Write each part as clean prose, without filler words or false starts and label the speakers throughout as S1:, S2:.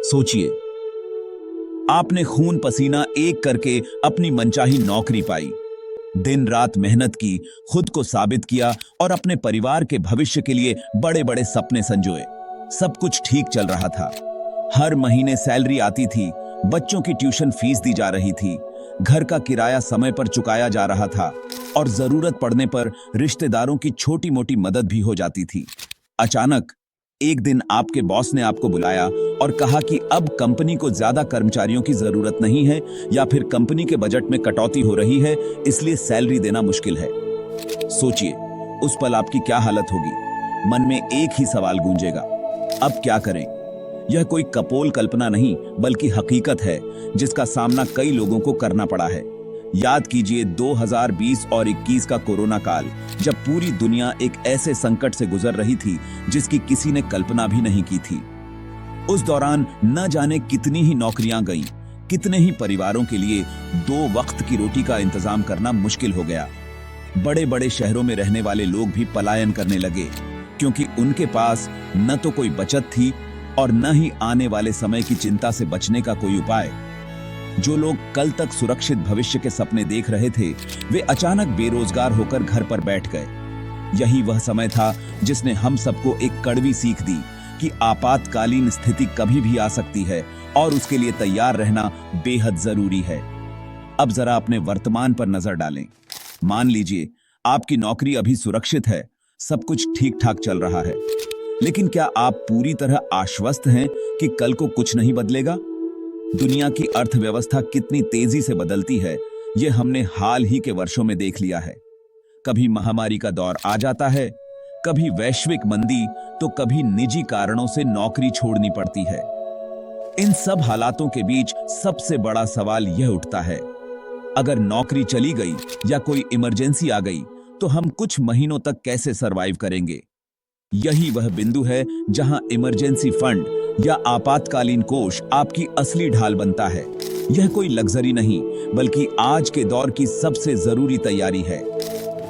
S1: सोचिए, आपने खून पसीना एक करके अपनी मनचाही नौकरी पाई, दिन रात मेहनत की, खुद को साबित किया और अपने परिवार के भविष्य के लिए बड़े बड़े सपने संजोए। सब कुछ ठीक चल रहा था। हर महीने सैलरी आती थी, बच्चों की ट्यूशन फीस दी जा रही थी, घर का किराया समय पर चुकाया जा रहा था और जरूरत पड़ने पर रिश्तेदारों की छोटी मोटी मदद भी हो जाती थी। अचानक एक दिन आपके बॉस ने आपको बुलाया और कहा कि अब कंपनी को ज्यादा कर्मचारियों की जरूरत नहीं है, या फिर कंपनी के बजट में कटौती हो रही है, इसलिए सैलरी देना मुश्किल है। सोचिए, उस पल आपकी क्या हालत होगी। मन में एक ही सवाल गूंजेगा, अब क्या करें। यह कोई कपोल कल्पना नहीं, बल्कि हकीकत है जिसका सामना कई लोगों को करना पड़ा है। याद कीजिए 2020 और 21 का कोरोना काल, जब पूरी दुनिया एक ऐसे संकट से गुजर रही थी जिसकी किसी ने कल्पना भी नहीं की थी। उस दौरान न जाने कितनी ही नौकरियां गईं, कितने ही परिवारों के लिए 2 वक्त की रोटी का इंतजाम करना मुश्किल हो गया। बड़े बड़े शहरों में रहने वाले लोग भी पलायन करने लगे, क्योंकि उनके पास न तो कोई बचत थी और न ही आने वाले समय की चिंता से बचने का कोई उपाय। जो लोग कल तक सुरक्षित भविष्य के सपने देख रहे थे, वे अचानक बेरोजगार होकर घर पर बैठ गए। यही वह समय था जिसने हम सबको एक कड़वी सीख दी कि आपातकालीन स्थिति कभी भी आ सकती है और उसके लिए तैयार रहना बेहद जरूरी है। अब जरा अपने वर्तमान पर नजर डालें। मान लीजिए आपकी नौकरी अभी सुरक्षित है, सब कुछ ठीक ठाक चल रहा है, लेकिन क्या आप पूरी तरह आश्वस्त हैं कि कल को कुछ नहीं बदलेगा? दुनिया की अर्थव्यवस्था कितनी तेजी से बदलती है, यह हमने हाल ही के वर्षों में देख लिया है। कभी महामारी का दौर आ जाता है, कभी वैश्विक मंदी, तो कभी निजी कारणों से नौकरी छोड़नी पड़ती है। इन सब हालातों के बीच सबसे बड़ा सवाल यह उठता है, अगर नौकरी चली गई या कोई इमरजेंसी आ गई तो हम कुछ महीनों तक कैसे सरवाइव करेंगे? यही वह बिंदु है जहां इमरजेंसी फंड या आपातकालीन कोष आपकी असली ढाल बनता है। यह कोई लग्जरी नहीं, बल्कि आज के दौर की सबसे जरूरी तैयारी है।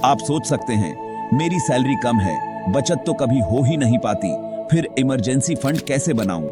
S1: आप सोच सकते हैं, मेरी सैलरी कम है, बचत तो कभी हो ही नहीं पाती, फिर इमरजेंसी फंड कैसे बनाऊं?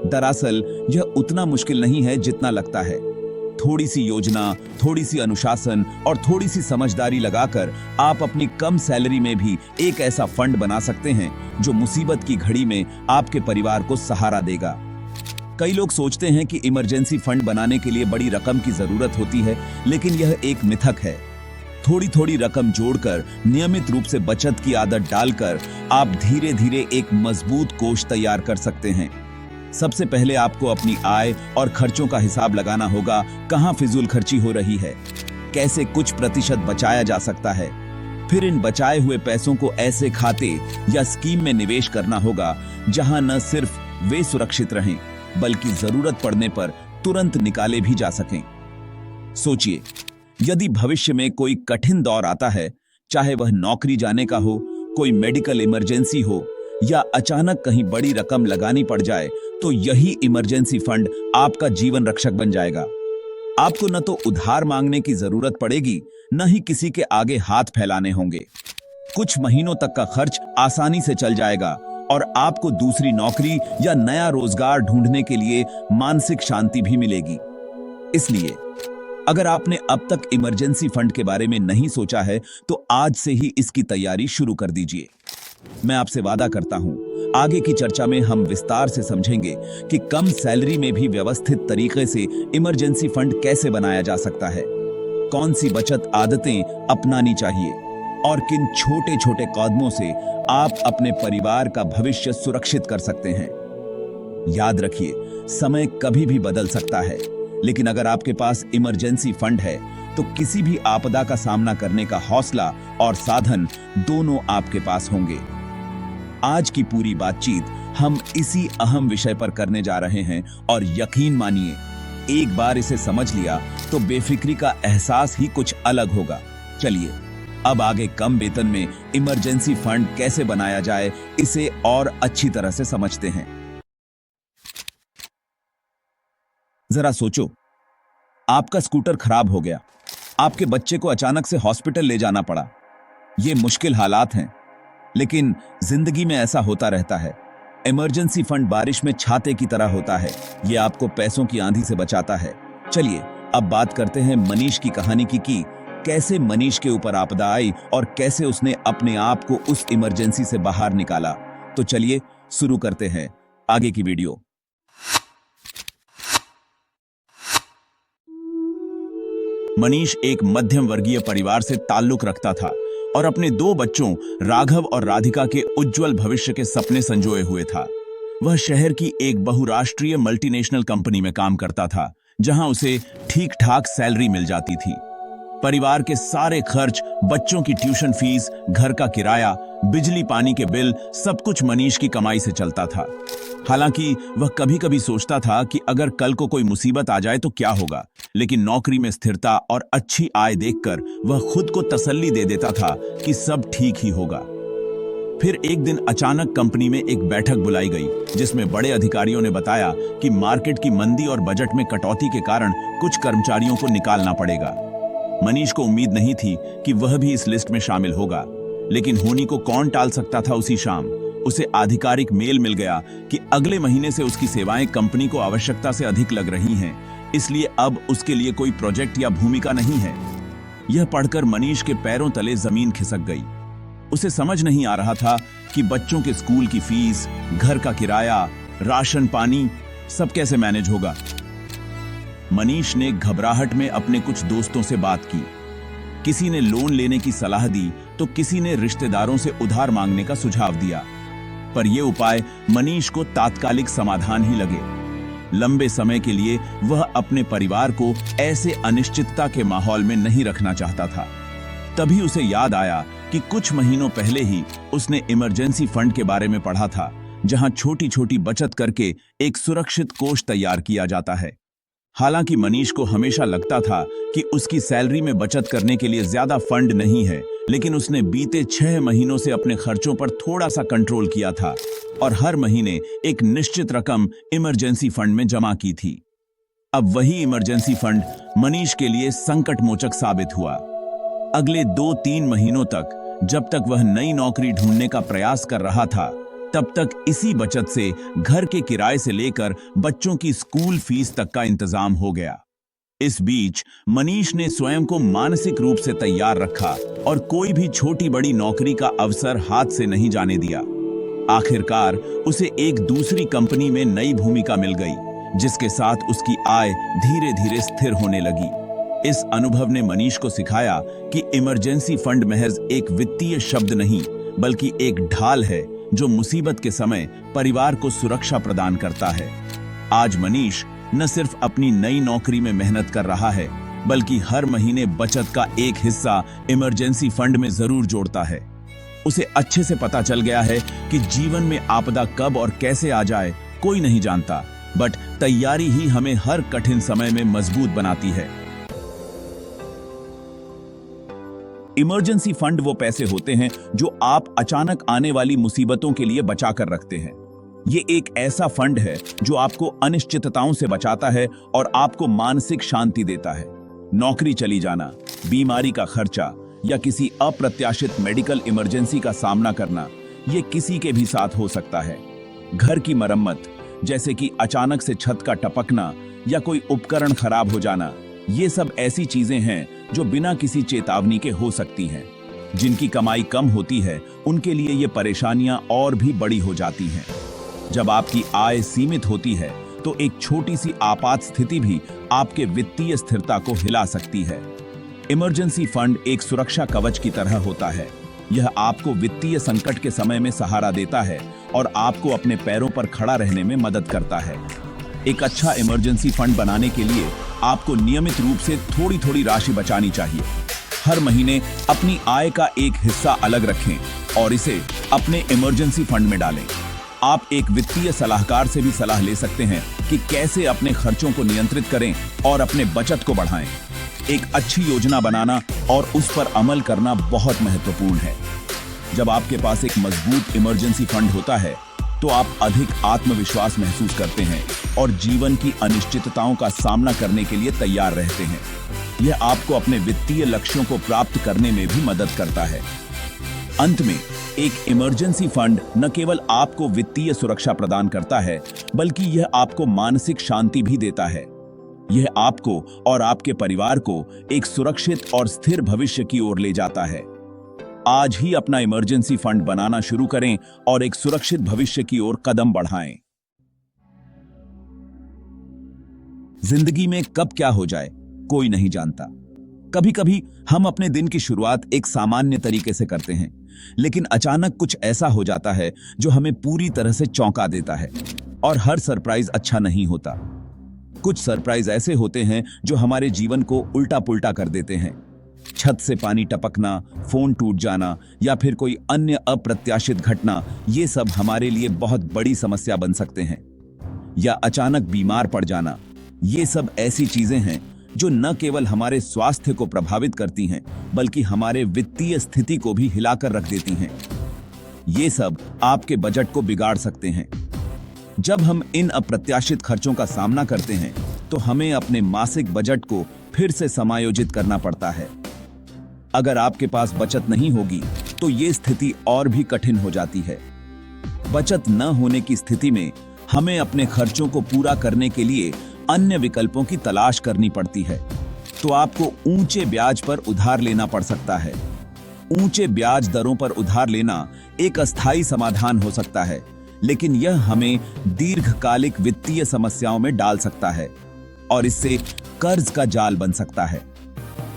S1: दरअसल यह उतना मुश्किल नहीं है जितना लगता है। थोड़ी सी योजना, थोड़ी सी अनुशासन और थोड़ी सी समझदारी लगाकर आप अपनी कम सैलरी में भी एक ऐसा फंड बना सकते हैं जो मुसीबत की घड़ी में आपके परिवार को सहारा देगा। कई लोग सोचते हैं कि इमरजेंसी फंड बनाने के लिए बड़ी रकम की जरूरत होती है, लेकिन यह एक मिथक है। थोड़ी थोड़ी रकम जोड़कर, नियमित रूप से बचत की आदत डालकर आप धीरे धीरे एक मजबूत कोष तैयार कर सकते हैं। सबसे पहले आपको अपनी आय और खर्चों का हिसाब लगाना होगा। कहां फिजूल खर्ची हो रही है, कैसे कुछ प्रतिशत बचाया जा सकता है। फिर इन बचाए हुए पैसों को ऐसे खाते या स्कीम में निवेश करना होगा जहां न सिर्फ वे सुरक्षित रहें, बल्कि जरूरत पड़ने पर तुरंत निकाले भी जा सकें। सोचिए, यदि भविष्य में कोई कठिन दौर आता है, चाहे वह नौकरी जाने का हो, कोई मेडिकल इमरजेंसी हो या अचानक कहीं बड़ी रकम लगानी पड़ जाए, तो यही इमरजेंसी फंड आपका जीवन रक्षक बन जाएगा। आपको न तो उधार मांगने की जरूरत पड़ेगी, न ही किसी के आगे हाथ फैलाने होंगे। कुछ महीनों तक का खर्च आसानी से चल जाएगा और आपको दूसरी नौकरी या नया रोजगार ढूंढने के लिए मानसिक शांति भी मिलेगी। इसलिए अगर आपने अब तक इमरजेंसी फंड के बारे में नहीं सोचा है, तो आज से ही इसकी तैयारी शुरू कर दीजिए। मैं आपसे वादा करता हूं, आगे की चर्चा में हम विस्तार से समझेंगे कि कम सैलरी में भी व्यवस्थित तरीके से इमरजेंसी फंड कैसे बनाया जा सकता है, कौन सी बचत आदतें अपनानी चाहिए और किन छोटे छोटे कदमों से आप अपने परिवार का भविष्य सुरक्षित कर सकते हैं। याद रखिए, समय कभी भी बदल सकता है, लेकिन अगर आपके पास इमरजेंसी फंड है तो किसी भी आपदा का सामना करने का हौसला और साधन दोनों आपके पास होंगे। आज की पूरी बातचीत हम इसी अहम विषय पर करने जा रहे हैं और यकीन मानिए, एक बार इसे समझ लिया तो बेफिक्री का एहसास ही कुछ अलग होगा। चलिए अब आगे कम वेतन में इमरजेंसी फंड कैसे बनाया जाए, इसे और अच्छी तरह से समझते हैं। जरा सोचो, आपका स्कूटर खराब हो गया, आपके बच्चे को अचानक से हॉस्पिटल ले जाना पड़ा। ये मुश्किल हालात हैं, लेकिन जिंदगी में ऐसा होता रहता है। इमरजेंसी फंड बारिश में छाते की तरह होता है। ये आपको पैसों की आंधी से बचाता है। चलिए अब बात करते हैं मनीष की कहानी की कैसे मनीष के ऊपर आपदा आई और कैसे उसने अपने आप को उस इमरजेंसी से बाहर निकाला। तो चलिए शुरू करते हैं आगे की वीडियो। मनीष एक मध्यम वर्गीय परिवार से ताल्लुक रखता था और अपने 2 बच्चों राघव और राधिका के उज्जवल भविष्य के सपने संजोए हुए था। वह शहर की एक बहुराष्ट्रीय मल्टीनेशनल कंपनी में काम करता था, जहां उसे ठीक ठाक सैलरी मिल जाती थी। परिवार के सारे खर्च, बच्चों की ट्यूशन फीस, घर का किराया, बिजली पानी के बिल, सब कुछ मनीष की कमाई से चलता था। हालांकि वह कभी कभी सोचता था कि अगर कल को कोई मुसीबत आ जाए तो क्या होगा, लेकिन नौकरी में स्थिरता और अच्छी आय देखकर वह खुद को तसल्ली दे देता था कि सब ठीक ही होगा। फिर एक दिन अचानक कंपनी में एक बैठक बुलाई गई, जिसमें बड़े अधिकारियों ने बताया कि मार्केट की मंदी और बजट में कटौती के कारण कुछ कर्मचारियों को निकालना पड़ेगा। मनीष को उम्मीद नहीं थी कि वह भी इस लिस्ट में शामिल होगा, लेकिन होनी को कौन टाल सकता था। उसी शाम उसे आधिकारिक मेल मिल गया कि अगले महीने से उसकी सेवाएं कंपनी को आवश्यकता से अधिक लग रही हैं, इसलिए अब उसके लिए कोई प्रोजेक्ट या भूमिका नहीं है। यह पढ़कर मनीष के पैरों तले जमीन खिसक गई। उसे समझ नहीं आ रहा था कि बच्चों के स्कूल की फीस, घर का किराया, राशन पानी सब कैसे मैनेज होगा। मनीष ने घबराहट में अपने कुछ दोस्तों से बात की। किसी ने लोन लेने की सलाह दी तो किसी ने रिश्तेदारों से उधार मांगने का सुझाव दिया, पर यह उपाय मनीष को तात्कालिक समाधान ही लगे। लंबे समय के लिए वह अपने परिवार को ऐसे अनिश्चितता के माहौल में नहीं रखना चाहता था। तभी उसे याद आया कि कुछ महीनों पहले ही उसने इमरजेंसी फंड के बारे में पढ़ा था, जहां छोटी छोटी बचत करके एक सुरक्षित कोष तैयार किया जाता है। हालांकि मनीष को हमेशा लगता था कि उसकी सैलरी में बचत करने के लिए ज्यादा फंड नहीं है, लेकिन उसने बीते 6 महीनों से अपने खर्चों पर थोड़ा सा कंट्रोल किया था और हर महीने एक निश्चित रकम इमरजेंसी फंड में जमा की थी। अब वही इमरजेंसी फंड मनीष के लिए संकटमोचक साबित हुआ। अगले 2-3 महीनों तक, जब तक वह नई नौकरी ढूंढने का प्रयास कर रहा था, तब तक इसी बचत से घर के किराए से लेकर बच्चों की स्कूल फीस तक का इंतजाम हो गया। इस बीच मनीष ने स्वयं को मानसिक रूप से तैयार रखा और कोई भी छोटी बड़ी नौकरी का अवसर हाथ से नहीं जाने दिया। आखिरकार उसे एक दूसरी कंपनी में नई भूमिका मिल गई, जिसके साथ उसकी आय धीरे धीरे स्थिर होने लगी। इस अनुभव ने मनीष को सिखाया कि इमरजेंसी फंड महज एक वित्तीय शब्द नहीं, बल्कि एक ढाल है जो मुसीबत के समय परिवार को सुरक्षा प्रदान करता है। आज मनीष न सिर्फ अपनी नई नौकरी में मेहनत कर रहा है, बल्कि हर महीने बचत का एक हिस्सा इमरजेंसी फंड में जरूर जोड़ता है। उसे अच्छे से पता चल गया है कि जीवन में आपदा कब और कैसे आ जाए कोई नहीं जानता, बट तैयारी ही हमें हर कठिन समय में मजबूत बनाती है। इमरजेंसी फंड वो पैसे होते हैं जो आप अचानक आने वाली मुसीबतों के लिए बचा कर रखते हैं। ये एक ऐसा फंड है जो आपको अनिश्चितताओं से बचाता है और आपको मानसिक शांति देता है। नौकरी चली जाना, बीमारी का खर्चा या किसी अप्रत्याशित मेडिकल इमरजेंसी का सामना करना, ये किसी के भी साथ हो सकता है। घर की मरम्मत, जैसे कि अचानक से छत का टपकना या कोई उपकरण खराब हो जाना, ये सब ऐसी चीजें हैं जो बिना किसी चेतावनी के हो सकती हैं। जिनकी कमाई कम होती है, उनके लिए ये परेशानियां और भी बड़ी हो जाती हैं। जब आपकी आय सीमित होती है, तो एक छोटी सी आपात स्थिति भी आपके वित्तीय स्थिरता को हिला सकती है। इमरजेंसी फंड एक सुरक्षा कवच की तरह होता है। यह आपको वित्तीय संकट के समय में सहारा देता है और आपको अपने पैरों पर खड़ा रहने में मदद करता है। एक अच्छा इमरजेंसी फंड बनाने के लिए आपको नियमित रूप से थोड़ी थोड़ी राशि बचानी चाहिए। हर महीने अपनी आय का एक हिस्सा अलग रखें और इसे अपने इमरजेंसी फंड में डालें। आप एक वित्तीय सलाहकार से भी सलाह ले सकते हैं कि कैसे अपने खर्चों को नियंत्रित करें और अपने बचत को बढ़ाएं। एक अच्छी योजना बनाना और उस पर अमल करना बहुत महत्वपूर्ण है। जब आपके पास एक मजबूत इमरजेंसी फंड होता है, तो आप अधिक आत्मविश्वास महसूस करते हैं और जीवन की अनिश्चितताओं का सामना करने के लिए तैयार रहते हैं। यह आपको अपने वित्तीय लक्ष्यों को प्राप्त करने में भी मदद करता है। अंत में एक इमरजेंसी फंड न केवल आपको वित्तीय सुरक्षा प्रदान करता है, बल्कि यह आपको मानसिक शांति भी देता है। यह आपको और आपके परिवार को एक सुरक्षित और स्थिर भविष्य की ओर ले जाता है। आज ही अपना इमरजेंसी फंड बनाना शुरू करें और एक सुरक्षित भविष्य की ओर कदम बढ़ाएं। जिंदगी में कब क्या हो जाए कोई नहीं जानता। कभी कभी हम अपने दिन की शुरुआत एक सामान्य तरीके से करते हैं, लेकिन अचानक कुछ ऐसा हो जाता है जो हमें पूरी तरह से चौंका देता है। और हर सरप्राइज अच्छा नहीं होता। कुछ सरप्राइज ऐसे होते हैं जो हमारे जीवन को उल्टा पुल्टा कर देते हैं। छत से पानी टपकना, फोन टूट जाना या फिर कोई अन्य अप्रत्याशित घटना, ये सब हमारे लिए बहुत बड़ी समस्या बन सकते हैं। या अचानक बीमार पड़ जाना, ये सब ऐसी चीजें हैं जो न केवल हमारे स्वास्थ्य को प्रभावित करती हैं, बल्कि हमारे वित्तीय स्थिति को भी हिलाकर रख देती हैं। ये सब आपके बजट को बिगाड़ सकते हैं। जब हम इन अप्रत्याशित खर्चों का सामना करते हैं, तो हमें अपने मासिक बजट को फिर से समायोजित करना पड़ता है। अगर आपके पास बचत नहीं होगी, तो ये स्थिति और भी कठिन हो जाती है। बचत न होने की स्थिति में हमें अपने खर्चों को पूरा करने के लिए अन्य विकल्पों की तलाश करनी पड़ती है। तो आपको ऊंचे ब्याज पर उधार लेना पड़ सकता है। ऊंचे ब्याज दरों पर उधार लेना एक अस्थायी समाधान हो सकता है, लेकिन यह हमें दीर्घकालिक वित्तीय समस्याओं में डाल सकता है और इससे कर्ज का जाल बन सकता है।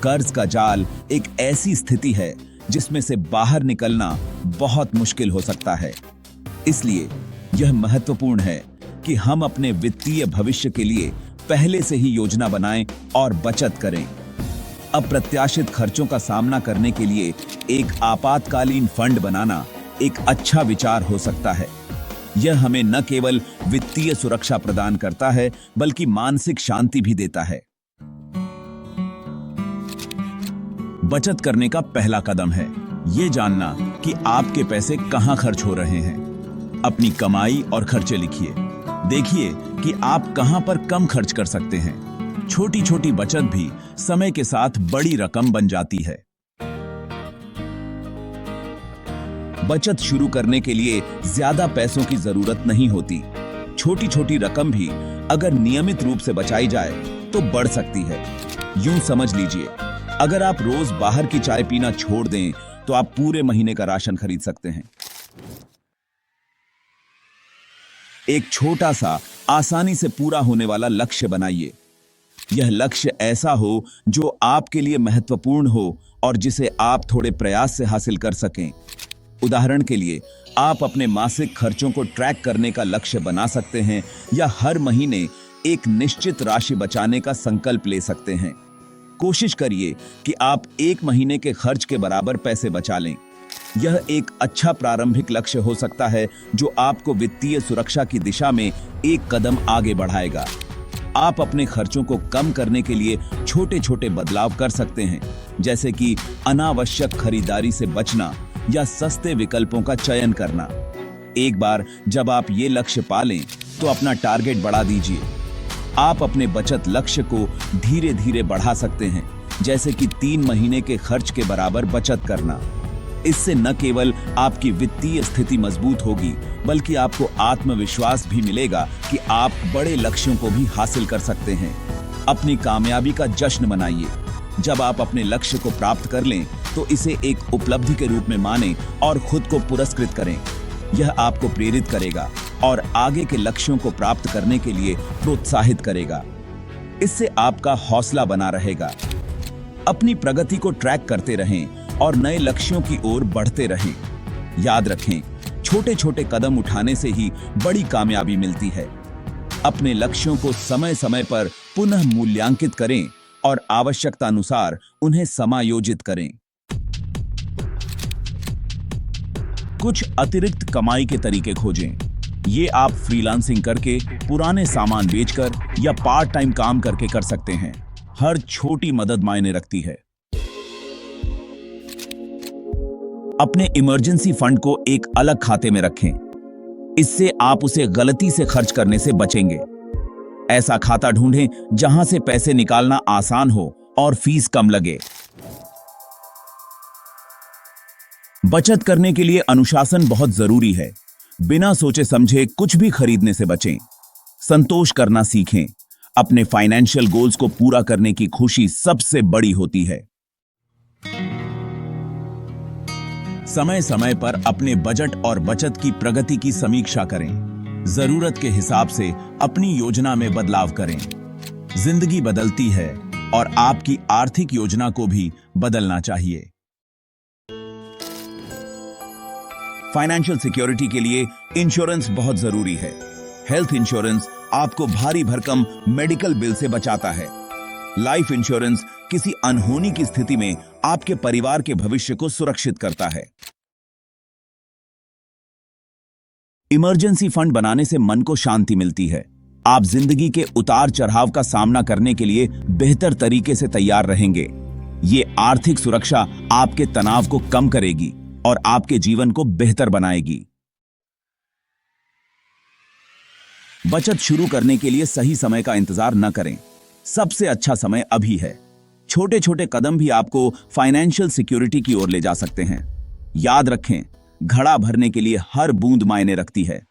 S1: कर्ज का जाल एक ऐसी स्थिति है जिसमें से बाहर निकलना बहुत मुश्किल हो सकता है। इसलिए यह महत्वपूर्ण है कि हम अपने वित्तीय भविष्य के लिए पहले से ही योजना बनाएं और बचत करें। अप्रत्याशित खर्चों का सामना करने के लिए एक आपातकालीन फंड बनाना एक अच्छा विचार हो सकता है। यह हमें न केवल वित्तीय सुरक्षा प्रदान करता है, बल्कि मानसिक शांति भी देता है। बचत करने का पहला कदम है यह जानना कि आपके पैसे कहां खर्च हो रहे हैं। अपनी कमाई और खर्चे लिखिए। देखिए कि आप कहां पर कम खर्च कर सकते हैं। छोटी छोटी बचत भी समय के साथ बड़ी रकम बन जाती है। बचत शुरू करने के लिए ज्यादा पैसों की जरूरत नहीं होती। छोटी छोटी रकम भी अगर नियमित रूप से बचाई जाए तो बढ़ सकती है। यूं समझ लीजिए, अगर आप रोज बाहर की चाय पीना छोड़ दें तो आप पूरे महीने का राशन खरीद सकते हैं। एक छोटा सा आसानी से पूरा होने वाला लक्ष्य बनाइए। यह लक्ष्य ऐसा हो जो आपके लिए महत्वपूर्ण हो और जिसे आप थोड़े प्रयास से हासिल कर सकें। उदाहरण के लिए, आप अपने मासिक खर्चों को ट्रैक करने का लक्ष्य बना सकते हैं या हर महीने एक निश्चित राशि बचाने का संकल्प ले सकते हैं। कोशिश करिए कि आप एक महीने के खर्च के बराबर पैसे बचा लें। यह एक अच्छा प्रारंभिक लक्ष्य हो सकता है जो आपको वित्तीय सुरक्षा की दिशा में एक कदम आगे बढ़ाएगा। आप अपने खर्चों को कम करने के लिए छोटे छोटे बदलाव कर सकते हैं, जैसे कि अनावश्यक खरीदारी से बचना या सस्ते विकल्पों का चयन करना। एक बार जब आप ये लक्ष्य पा लें तो अपना टारगेट बढ़ा दीजिए। आप अपने बचत लक्ष्य को धीरे धीरे बढ़ा सकते हैं, जैसे कि 3 महीने के खर्च के बराबर बचत करना। इससे न केवल आपकी वित्तीय स्थिति मजबूत होगी, बल्कि आपको आत्मविश्वास भी मिलेगा कि आप बड़े लक्ष्यों को भी हासिल कर सकते हैं। अपनी कामयाबी का जश्न मनाइए। जब आप अपने लक्ष्य को प्राप्त कर लें तो इसे एक उपलब्धि के रूप में मानें और खुद को पुरस्कृत करें। यह आपको प्रेरित करेगा और आगे के लक्ष्यों को प्राप्त करने के लिए प्रोत्साहित करेगा। इससे आपका हौसला बना रहेगा। अपनी प्रगति को ट्रैक करते रहें और नए लक्ष्यों की ओर बढ़ते रहें। याद रखें, छोटे छोटे कदम उठाने से ही बड़ी कामयाबी मिलती है। अपने लक्ष्यों को समय समय पर पुनः मूल्यांकित करें और आवश्यकता अनुसार उन्हें समायोजित करें। कुछ अतिरिक्त कमाई के तरीके खोजें। ये आप फ्रीलांसिंग करके, पुराने सामान बेचकर या पार्ट टाइम काम करके कर सकते हैं। हर छोटी मदद मायने रखती है। अपने इमरजेंसी फंड को एक अलग खाते में रखें। इससे आप उसे गलती से खर्च करने से बचेंगे। ऐसा खाता ढूंढें जहां से पैसे निकालना आसान हो और फीस कम लगे। बचत करने के लिए अनुशासन बहुत जरूरी है। बिना सोचे समझे कुछ भी खरीदने से बचें। संतोष करना सीखें। अपने फाइनेंशियल गोल्स को पूरा करने की खुशी सबसे बड़ी होती है। समय समय पर अपने बजट और बचत की प्रगति की समीक्षा करें। जरूरत के हिसाब से अपनी योजना में बदलाव करें। जिंदगी बदलती है और आपकी आर्थिक योजना को भी बदलना चाहिए। फाइनेंशियल सिक्योरिटी के लिए इंश्योरेंस बहुत जरूरी है। हेल्थ इंश्योरेंस आपको भारी भरकम मेडिकल बिल से बचाता है। लाइफ इंश्योरेंस किसी अनहोनी की स्थिति में आपके परिवार के भविष्य को सुरक्षित करता है। इमरजेंसी फंड बनाने से मन को शांति मिलती है। आप जिंदगी के उतार चढ़ाव का सामना करने के लिए बेहतर तरीके से तैयार रहेंगे। ये आर्थिक सुरक्षा आपके तनाव को कम करेगी और आपके जीवन को बेहतर बनाएगी। बचत शुरू करने के लिए सही समय का इंतजार न करें। सबसे अच्छा समय अभी है। छोटे छोटे कदम भी आपको फाइनेंशियल सिक्योरिटी की ओर ले जा सकते हैं। याद रखें, घड़ा भरने के लिए हर बूंद मायने रखती है।